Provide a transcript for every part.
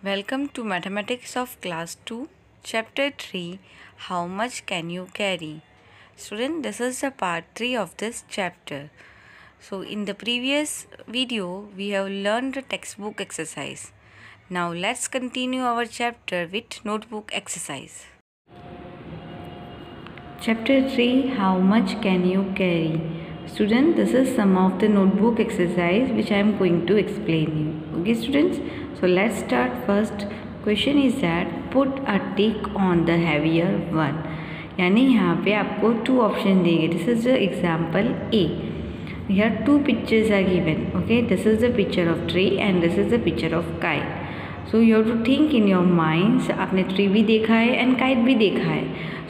Welcome to Mathematics of Class 2, Chapter 3, How much can you carry? Student, this is the part 3 of this chapter. So, in the previous video, we have learned the textbook exercise. Now, let's continue our chapter with notebook exercise. Chapter 3, How much can you carry? Student, this is some of the notebook exercise which I am going to explain you. Okay, students? So let's start first. Question is that put a tick on the heavier one. यानी यहाँ पे आपको two option देंगे. This is the example A. Here two pictures are given. Okay, this is the picture of tree and this is the picture of kite. So you have to think in your minds. आपने tree भी देखा है and kite भी देखा है.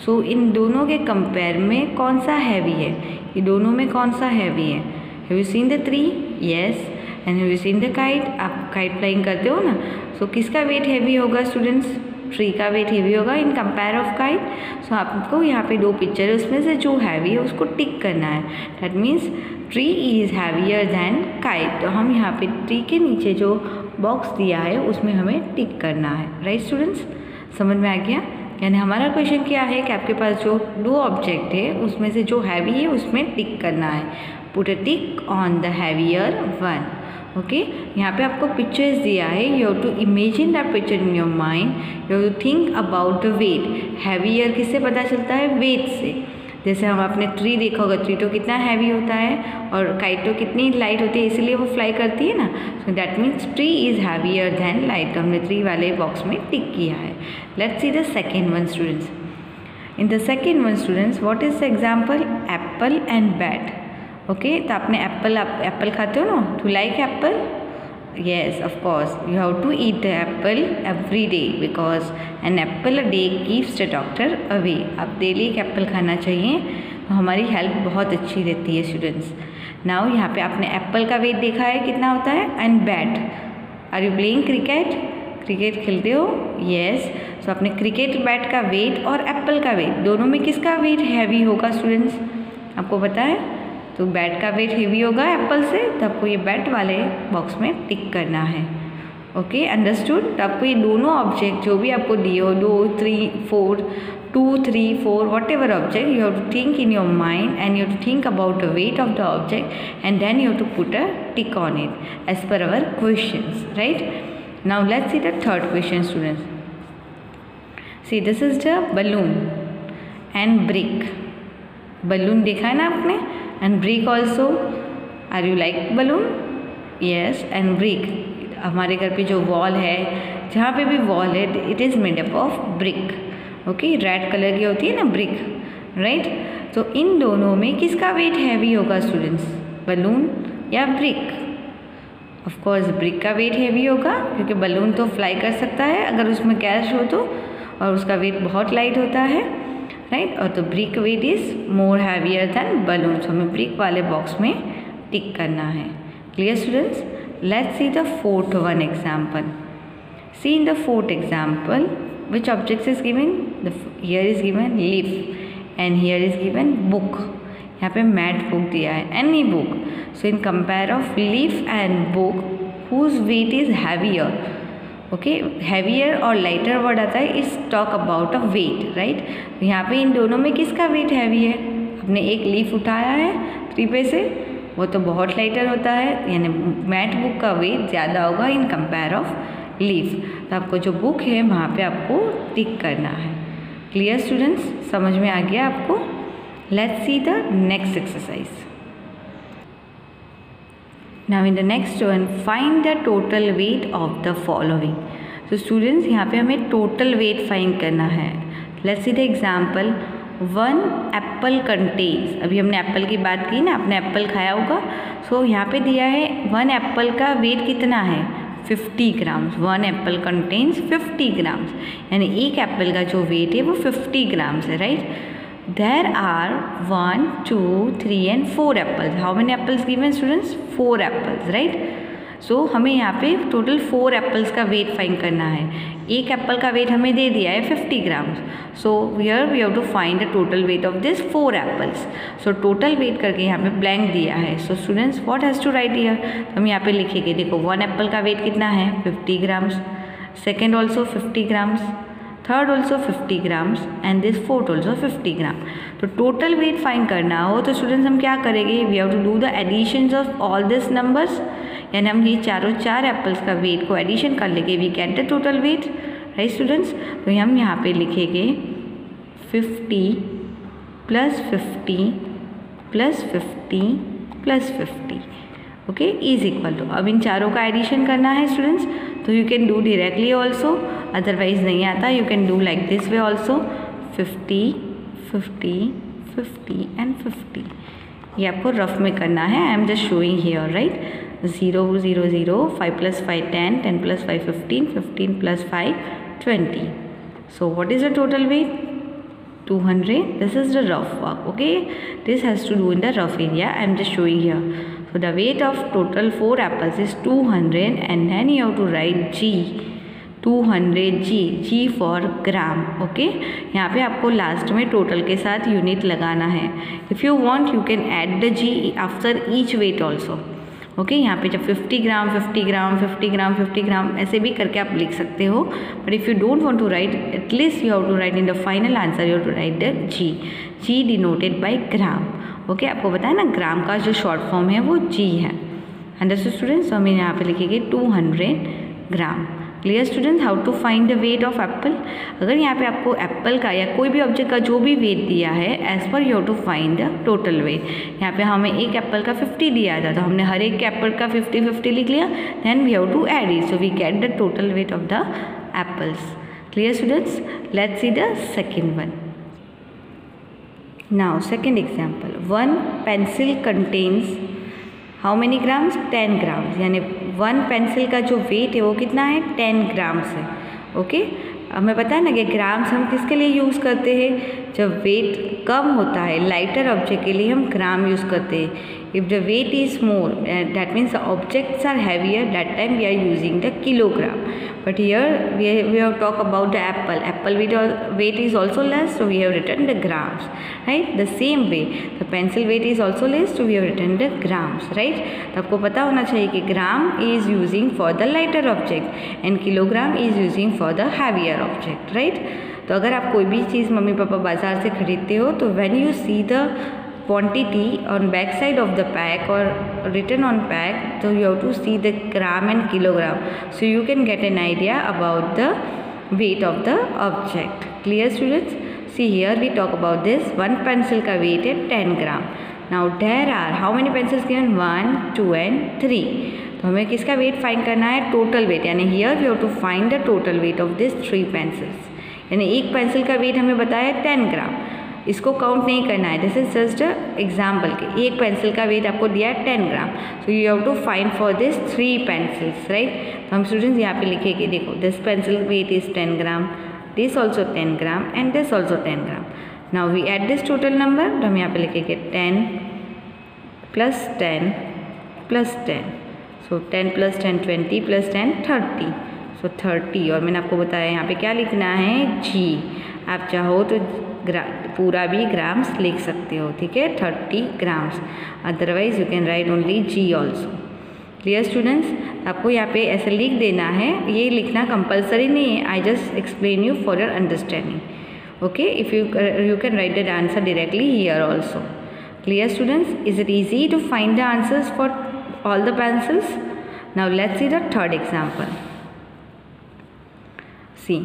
So इन दोनों के compare में कौन सा heavy है? ये दोनों में कौन सा heavy है? Have you seen the tree? Yes. And have you seen the kite? आप काइट फ्लाइंग करते हो ना. सो किसका वेट हैवी होगा स्टूडेंट्स? ट्री का वेट हैवी होगा इन कंपेयर ऑफ काइट. सो आपको यहाँ पे दो पिक्चर है, उसमें से जो हैवी है उसको टिक करना है. That means tree is heavier than kite. तो हम यहाँ पे ट्री के नीचे जो बॉक्स दिया है उसमें हमें टिक करना है. राइट स्टूडेंट्स, समझ में आ गया? यानी हमारा क्वेश्चन क्या है कि आपके पास जो दो ऑब्जेक्ट है उसमें से जो हैवी है उसमें टिक करना है. Put a tick on the heavier one. Okay, यहाँ पे आपको पिक्चर्स दिया है. You have to imagine that picture in your mind. You have to think about the weight. Heavier किससे पता चलता है? वेट से. जैसे हम आपने ट्री देखा होगा, ट्री तो कितना हैवी होता है और काइट तो कितनी लाइट होती है, इसीलिए वो फ्लाई करती है ना. So that means tree is heavier than light. तो हमने ट्री वाले बॉक्स में टिक किया है. Let's see the second one students. In the second one students, what is the example? Apple and bat. Okay, तो आपने एप्पल खाते हो ना? To like apple? Yes, of course you have to eat the apple every day because an apple a day keeps the doctor away. आप daily एक Apple खाना चाहिए तो हमारी हेल्थ बहुत अच्छी रहती है स्टूडेंट्स. नाउ यहाँ पे आपने एप्पल का वेट देखा है कितना होता है. And bat, are you playing cricket? Cricket खेलते हो? येस. सो आपने क्रिकेट बैट का वेट और एप्पल का वेट दोनों में किसका वेट हैवी होगा स्टूडेंट्स? आपको पता है? तो बैट का वेट हेवी होगा एप्पल से, तो आपको ये बैट वाले बॉक्स में टिक करना है. Okay, understood? तो आपको ये दोनों ऑब्जेक्ट जो भी आपको दिए हो, 2 3 4 whatever object, you have to think in your mind and you have to think about the weight of the object and then you have to put a tick on it as per our questions. Right, now let's see the third question students. See, this is the balloon and brick. Balloon देखा है ना आपने? And brick also. Are you like balloon? Yes. And brick, हमारे घर पे जो wall है, जहाँ पे भी वॉल है, it is made up of brick. Okay, red colour की होती है ना ब्रिक. राइट, तो इन दोनों में किसका वेट हैवी होगा स्टूडेंट्स? बलून या ब्रिक? ऑफ कोर्स ब्रिक का वेट हैवी होगा क्योंकि बलून तो फ्लाई कर सकता है अगर उसमें कैश हो तो, और उसका वेट बहुत लाइट होता है. राइट, और तो brick weight is more heavier than balloon. So हमें ब्रिक वाले बॉक्स में टिक करना है. Clear students? Let's see the fourth one example. See in the fourth example which objects is given? Here is given leaf and here is given book. यहाँ पे math book दिया है, any book. So in compare of leaf and book, whose weight is heavier? Okay, heavier और lighter word आता है इस talk about a weight. Right, यहाँ पे इन दोनों में किसका वेट हैवी है? आपने एक लीफ उठाया है ट्री पे से, वो तो बहुत लाइटर होता है, यानी मैथ बुक का वेट ज़्यादा होगा इन कंपेयर ऑफ लीफ. तो आपको जो बुक है वहाँ पे आपको टिक करना है. क्लियर स्टूडेंट्स, समझ में आ गया आपको? Let's see the next exercise. Now in the next one, find the total weight of the following. So students, यहाँ पे हमें total weight find करना है. Let's see the example. 1 apple contains. अभी हमने एप्पल की बात की ना, आपने एप्पल खाया होगा. So यहाँ पे दिया है 1 एप्पल का वेट कितना है? 50 ग्राम्स. 1 एप्पल कंटेन्स 50 ग्राम्स, यानी एक एप्पल का जो वेट है वो 50 ग्राम्स है. Right, there are 1 2 3 and 4 apples. How many apples given students? 4 apples. right? सो हमें यहाँ पे टोटल 4 एप्पल्स का वेट फाइंड करना है. एक एप्पल का वेट हमें दे दिया है 50 grams. So here we have to find the total weight of this 4 apples. So total weight करके यहाँ पे ब्लैंक दिया है. So students what has to write here? हम यहाँ पे लिखेंगे, देखो 1 एप्पल का वेट कितना है? 50 grams. second also 50 grams, third also 50 grams and this fourth also 50 gram. तो टोटल वेट फाइंड करना हो तो स्टूडेंट्स हम क्या करेंगे, we have to do the additions of all this numbers, यानी हम ये चार एप्पल्स का वेट को एडिशन कर लेंगे, we get the total weight, right students. तो हम यहाँ पे लिखेंगे 50 + 50 + 50 + 50, ओके, इज इक्वल टू, अब इन चारों का एडिशन करना है स्टूडेंट्स, तो you can do directly also, otherwise नहीं आता, you can do like this way also, 50 50 50 and 50। ये आपको रफ में करना है, I am just showing here, right. 0 0 0, 5 + 5 10, 10 + 5 15, 15 + 5 20. So what is the total weight? 200. This is the rough work, okay, this has to do in the rough area, I am just showing here. So the weight of total 4 apples is 200 and then you have to write G, 200 G for gram, okay। यहाँ पे आपको last में total के साथ unit लगाना है। If you want you can add the G after each weight also, okay. यहाँ पे जब 50 ग्राम 50 ग्राम 50 ग्राम 50 ग्राम ऐसे भी करके आप लिख सकते हो, but if you don't want to write, at least you have to write in the final answer, you have to write the G denoted by gram, okay. आपको बताया ना ग्राम का जो शॉर्ट फॉर्म है वो G है, अंडरस्टूड स्टूडेंट्स। तो हम यहाँ पे लिखेंगे 200 gram. Clear students, how to find the weight of apple. अगर यहाँ पे आपको एप्पल का या कोई भी ऑब्जेक्ट का जो भी वेट दिया है, as per you have to find the total weight. यहाँ पे हमें एक एप्पल का 50 दिया था, तो हमने हर एक एप्पल का 50 50 लिख लिया, then we have to add it, so we get the total weight of the apples. Clear students, let's see the second one. Now second example, one pencil contains how many grams? 10 grams, यानी one pencil का जो wait है वो कितना है? 10 grams है, okay. हमें पता है ना कि ग्राम्स हम किसके लिए यूज़ करते हैं, जब वेट कम होता है लाइटर ऑब्जेक्ट के लिए हम ग्राम यूज़ करते हैं। If the weight is more, that means objects are heavier, that time we are using the kilogram, but here we have talk about the apple weight is also less, so we have written the grams, right। The same way the pencil weight is also less, so we have written the grams, right। तो आपको पता होना चाहिए कि ग्राम is using for the lighter object and kilogram is using for the heavier object, right। तो अगर आप कोई भी चीज़ मम्मी पापा बाजार से खरीदते हो, तो when you see the quantity on back side of the pack or written on pack, so you have to see the gram and kilogram, so you can get an idea about the weight of the object। Clear students, see here we talk about this, one pencil का weight है 10 gram। now there are how many pencils given? 1 2 and 3। तो हमें किसका wait find करना है? Total weight, यानी here we have to find the total weight of this 3 pencils, यानी एक पेंसिल का वेट हमें बताया है 10 ग्राम, इसको काउंट नहीं करना है, दिस इज जस्ट एग्जाम्पल के एक पेंसिल का वेट आपको दिया है 10 gram, so you have to find for this 3 pencils, right. तो हम स्टूडेंट्स यहाँ पे लिखेंगे, देखो this pencil weight is 10 gram, this also 10 gram and this also 10 gram. Now we add this total number, तो हम यहाँ पे लिखेंगे 10 + 10 + 10, सो 10 + 10 20 + 10 30, सो 30। और मैंने आपको बताया यहाँ पे क्या लिखना है? G। आप चाहो तो पूरा भी ग्राम्स लिख सकते हो, ठीक है, 30 grams, otherwise you can right only G also. Clear students, आपको यहाँ पे ऐसे लिख देना है, ये लिखना कंपलसरी नहीं है, I just explain you for your understanding, okay. If you can write the answer directly here also। Clear students, is it easy to find the answers for all the pencils? Now let's see the third example। See,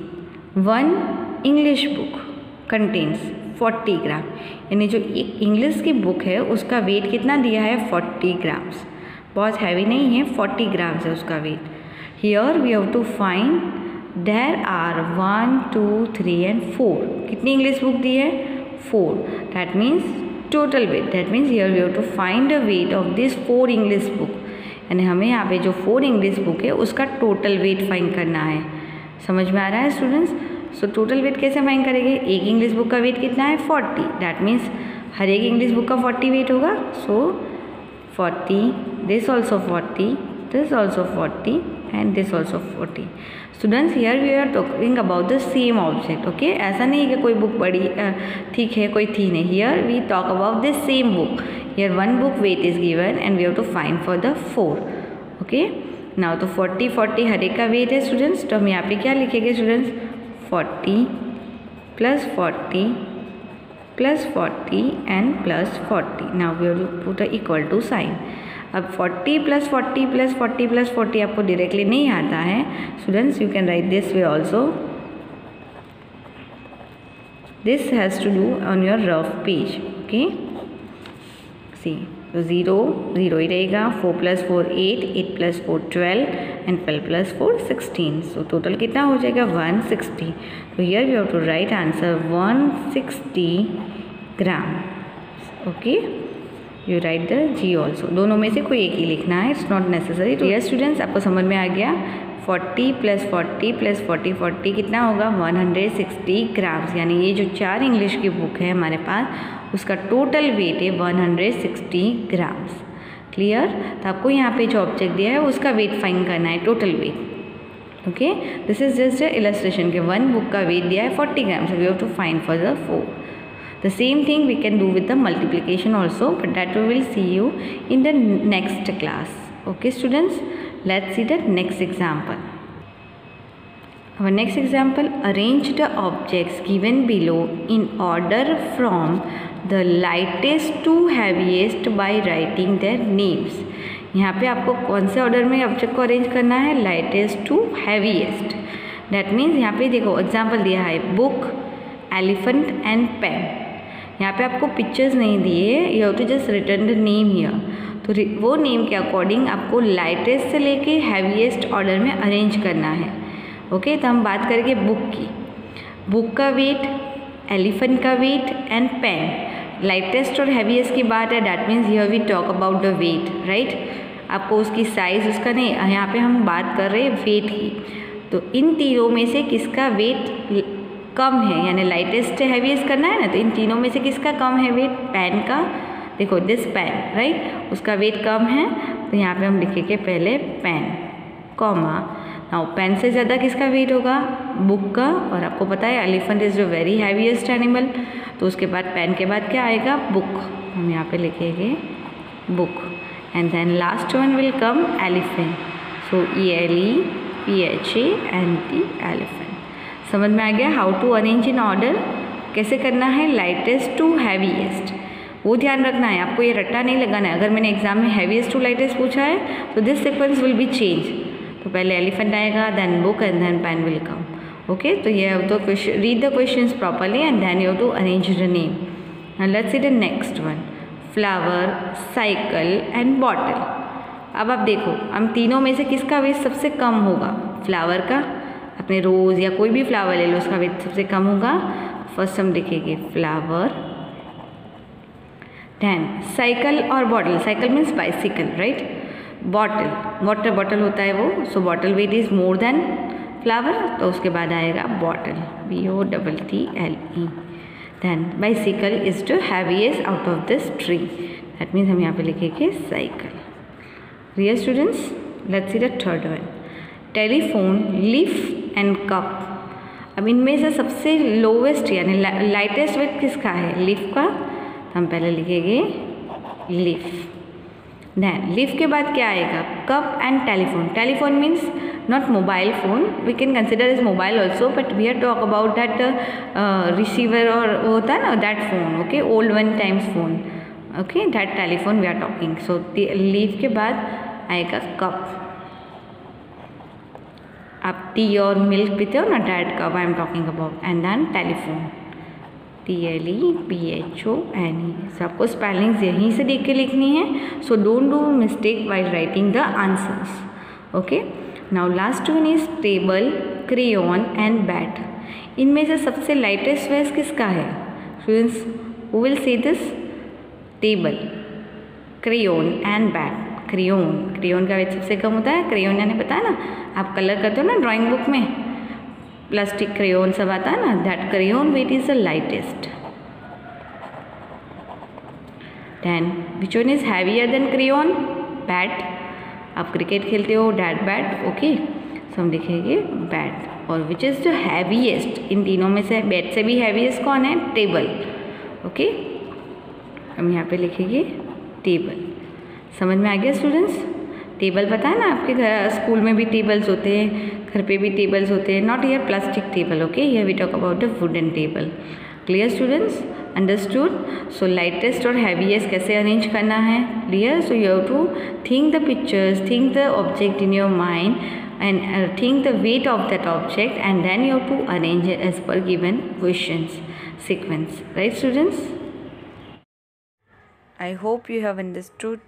one English book contains 40 ग्राम, यानी जो एक English की book है उसका wait कितना दिया है? 40 grams, बहुत हैवी नहीं है, 40 ग्राम्स है उसका weight. Here we have to find there are 1 2 3 and 4, कितनी इंग्लिश बुक दी है? 4, that means total weight, that means here we have to find the weight of this 4 English book, यानी हमें यहाँ पे जो 4 इंग्लिश बुक है उसका टोटल वेट फाइंड करना है। समझ में आ रहा है स्टूडेंट्स? सो टोटल वेट कैसे फाइंड करेंगे? एक इंग्लिश बुक का वेट कितना है? 40, दैट मीन्स हर एक इंग्लिश बुक का 40 वेट होगा, so 40, this also 40, this also 40 and this also 40। Students, here we are talking about the same object, okay. ऐसा नहीं है कि कोई बुक बड़ी ठीक है कोई थी नहीं, here we talk about this same book, here one book weight is given and we have to find for the 4, ओके। नाउ तो 40 40 हर एक का वेट है स्टूडेंट्स, तो हम यहाँ पे क्या लिखेंगे students, 40 + 40 + 40 and +40. Now we have to put equal to sign. अब 40 + 40 + 40 + 40 आपको डायरेक्टली नहीं आता है students, you can write this way also. This has to do on your rough page. Okay, see, तो 0 0 ही रहेगा. 4 + 4 8, 8 + 4 12 एंड 12 + 4 16. सो टोटल कितना हो जाएगा, 160. तो here we have to write answer 160 gram. Okay, you write the G also. दोनों में से कोई एक ही लिखना है, इट्स नॉट नेसेसरी. तो यस स्टूडेंट्स, आपको समझ में आ गया. 40 + 40 + 40 40 कितना होगा, 160 ग्राम्स. यानी ये जो 4 इंग्लिश की बुक है हमारे पास, उसका टोटल वेट है 160 ग्राम्स. क्लियर. तो आपको यहाँ पे जो ऑब्जेक्ट दिया है उसका वेट फाइंड करना है, total weight. Okay, this is just a illustration के 1 बुक का वेट दिया है 40 grams. We have to find for the 4. The same thing we can do with the multiplication also, but that we will see you in the next class. Okay students, let's see the next example. Our next example, arrange the objects given below in order from the lightest to heaviest by writing their names. यहाँ पे आपको कौन से order में object को arrange करना है, lightest to heaviest. That means यहाँ पे देखो एग्जाम्पल दिया है, बुक, एलिफेंट एंड पेन. यहाँ पे आपको पिक्चर्स नहीं दिए, you have to just return the name here. तो वो नेम के अकॉर्डिंग आपको लाइटेस्ट से लेके हैवीएस्ट ऑर्डर में अरेंज करना है. ओके, तो हम बात करेंगे बुक की. बुक का वेट, एलिफेंट का वेट एंड पेन. लाइटेस्ट और हैवीएस्ट की बात है, that means here we talk about the weight, right. आपको उसकी साइज उसका नहीं, यहाँ पे हम बात कर रहे हैं वेट की. तो इन तीनों में से किसका वेट कम है, यानी लाइटेस्ट से हैवीएस्ट करना है ना, तो इन तीनों में से किसका कम है वेट, पेन का. देखो दिस पेन, राइट, उसका वेट कम है, तो यहाँ पे हम लिखेंगे पहले पेन, कॉमा. नाउ पेन से ज़्यादा किसका वेट होगा, बुक का. और आपको पता है elephant is the very heaviest animal. तो उसके बाद पेन के बाद क्या आएगा, बुक. हम यहाँ पे लिखेंगे book. And then last one will come elephant. So ELEPHANT, elephant. समझ में आ गया how to arrange in order, कैसे करना है लाइटेस्ट टू हैवीएस्ट. वो ध्यान रखना है, आपको ये रट्टा नहीं लगाना है. अगर मैंने एग्जाम में हैवीएस्ट टू लाइटेस्ट पूछा है तो this sequence will be change. तो पहले एलिफेंट आएगा, then book and then pen will come. Okay, तो ये have to read the questions properly and then you have to arrange the name. Now let's see the next one, flower, cycle and bottle. अब आप देखो, हम तीनों में से किसका वेट सबसे कम होगा, फ्लावर का. अपने रोज़ या कोई भी फ्लावर ले लो, उसका वेट सबसे कम होगा. फर्स्ट हम लिखेंगे फ्लावर, देन साइकिल और bottle. Cycle means bicycle, right. Bottle, water bottle होता है वो. So bottle weight is more than flower, तो उसके बाद आएगा bottle, BOTTLE. Then bicycle is the heaviest out of this three. That means हम यहाँ पे लिखेंगे cycle. Real students, let's see the third one, telephone, leaf and cup. अब इनमें से सबसे लोवेस्ट यानी लाइटेस्ट वेट किसका है, लिफ का. तो हम पहले लिखेंगे लिफ. देन लिफ के बाद क्या आएगा, cup and telephone. Telephone means not mobile phone, we can consider is mobile also, but we are talk about that receiver और होता है ना that phone. Okay, olden times phone. Okay, that telephone we are talking. So leaf के बाद आएगा cup. आप T और milk पीते हो ना, that cup I am talking about. And then telephone, TLEPHONE. सबको स्पेलिंग्स यहीं से देख के लिखनी है. So don't do mistake while writing the answers. Okay, now last one is table, crayon and bat. इनमें से सबसे लाइटेस्ट वेट किसका है students, who will say this, table, crayon and bat. Crayon का वेट सबसे कम होता है. क्रेयॉन यानी पता है ना, आप कलर करते हो ना ड्राइंग बुक में, प्लास्टिक क्रेयॉन सब आता है ना, that crayon weight is the lightest. Then which one is heavier then crayon, bat. आप क्रिकेट खेलते हो, डैट बैट. ओके, सो हम लिखेंगे बैट. और विच इज़ द हैवीएस्ट, इन तीनों में से बैट से भी हैवीएस्ट कौन है, टेबल. ओके, हम यहाँ पे लिखेंगे टेबल. समझ में आ गया स्टूडेंट्स. टेबल पता है ना, आपके घर स्कूल में भी टेबल्स होते हैं, घर पे भी टेबल्स होते हैं. Not here plastic table. Okay, here we talk about the wooden table. Clear students? Understood? So lightest और हैवीएस्ट कैसे अरेंज करना है? Clear? So you have to think the pictures, think the object in your mind and think the weight of that object, and then you have to arrange it as per given questions sequence. Right students? I hope you have understood